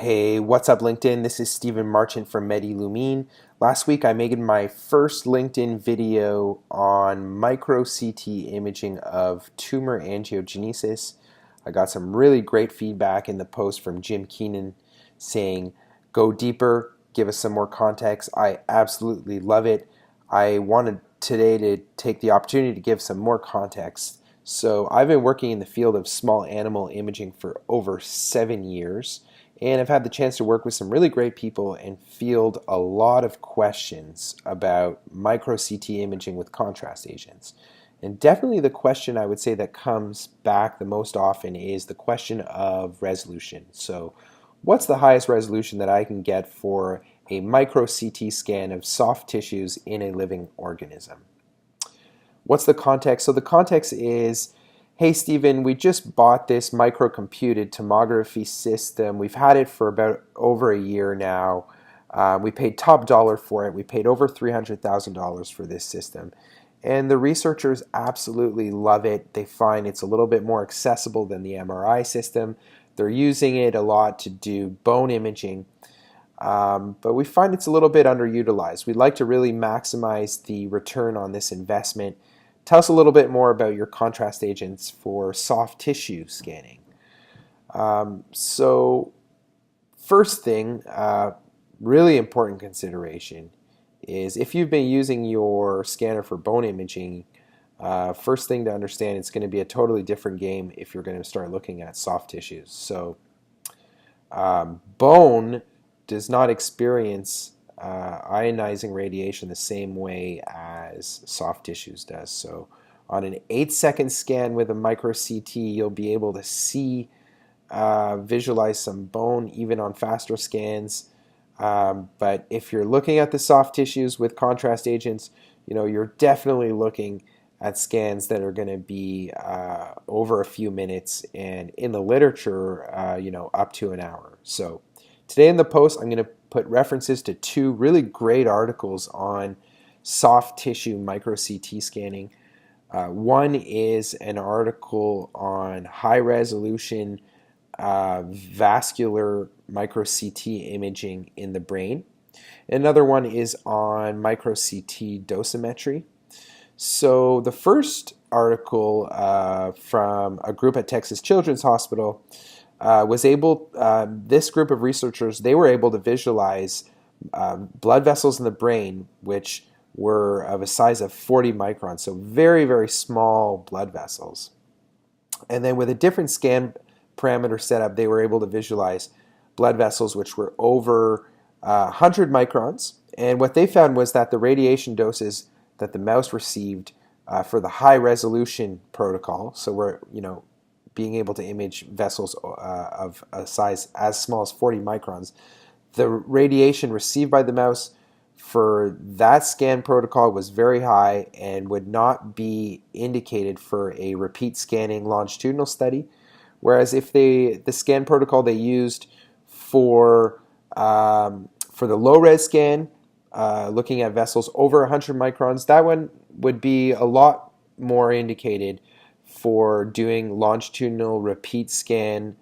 Hey, what's up LinkedIn? This is Stephen Marchant from MediLumine. Last week I made my first LinkedIn video on micro CT imaging of tumor angiogenesis. I got some really great feedback in the post from Jim Keenan saying, go deeper, give us some more context. I absolutely love it. I wanted today to take the opportunity to give some more context. So I've been working in the field of small animal imaging for over 7 years. And I've had the chance to work with some really great people and field a lot of questions about micro CT imaging with contrast agents. And definitely the question I would say that comes back the most often is the question of resolution. So what's the highest resolution that I can get for a micro CT scan of soft tissues in a living organism? What's the context? So the context is, hey Stephen, we just bought this microcomputed tomography system. We've had it for about over a year now. We paid top dollar for it. We paid over $300,000 for this system. And the researchers absolutely love it. They find it's a little bit more accessible than the MRI system. They're using it a lot to do bone imaging. But we find it's a little bit underutilized. We'd like to really maximize the return on this investment. Tell us a little bit more about your contrast agents for soft tissue scanning. So first thing, really important consideration is if you've been using your scanner for bone imaging, first thing to understand, it's going to be a totally different game if you're going to start looking at soft tissues. So bone does not experience ionizing radiation the same way as soft tissues does. So on an 8-second scan with a micro CT, you'll be able to see, visualize some bone even on faster scans. But if you're looking at the soft tissues with contrast agents, you're definitely looking at scans that are going to be over a few minutes, and in the literature, up to an hour. So today in the post, I'm going to put references to 2 really great articles on soft tissue micro CT scanning. One is an article on high resolution vascular micro CT imaging in the brain. Another one is on micro CT dosimetry. So the first article from a group at Texas Children's Hospital this group of researchers, they were able to visualize blood vessels in the brain which were of a size of 40 microns, so very, very small blood vessels. And then with a different scan parameter setup, they were able to visualize blood vessels which were over 100 microns. And what they found was that the radiation doses that the mouse received for the high resolution protocol, so we're, being able to image vessels of a size as small as 40 microns, the radiation received by the mouse for that scan protocol was very high and would not be indicated for a repeat scanning longitudinal study. Whereas if the scan protocol they used for the low-res scan, looking at vessels over 100 microns, that one would be a lot more indicated for doing longitudinal repeat scan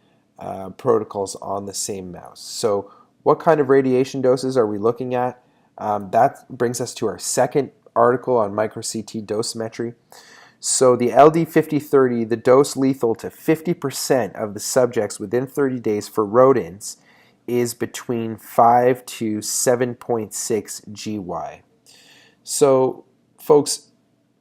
protocols on the same mouse. So what kind of radiation doses are we looking at? That brings us to our second article on micro CT dosimetry. So the LD5030, the dose lethal to 50% of the subjects within 30 days for rodents, is between 5 to 7.6 GY. So folks,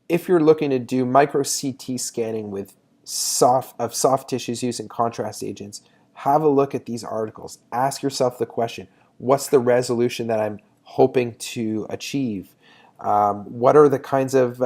if you're looking to do micro CT scanning with soft tissues using contrast agents, have a look at these articles. Ask yourself the question, what's the resolution that I'm hoping to achieve? What are the kinds of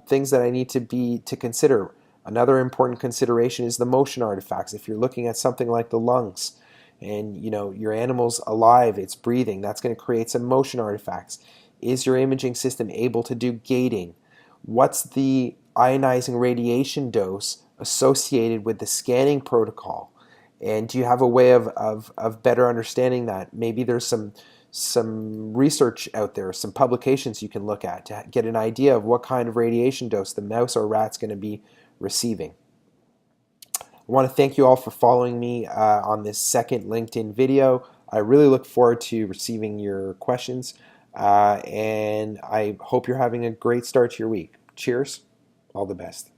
things that I need to consider? Another important consideration is the motion artifacts. If you're looking at something like the lungs and your animal's alive, it's breathing, that's going to create some motion artifacts. Is your imaging system able to do gating? What's the ionizing radiation dose associated with the scanning protocol? And do you have a way of better understanding that? Maybe there's some research out there, some publications you can look at to get an idea of what kind of radiation dose the mouse or rat's going to be receiving. I want to thank you all for following me on this second LinkedIn video. I really look forward to receiving your questions, and I hope you're having a great start to your week. Cheers. All the best.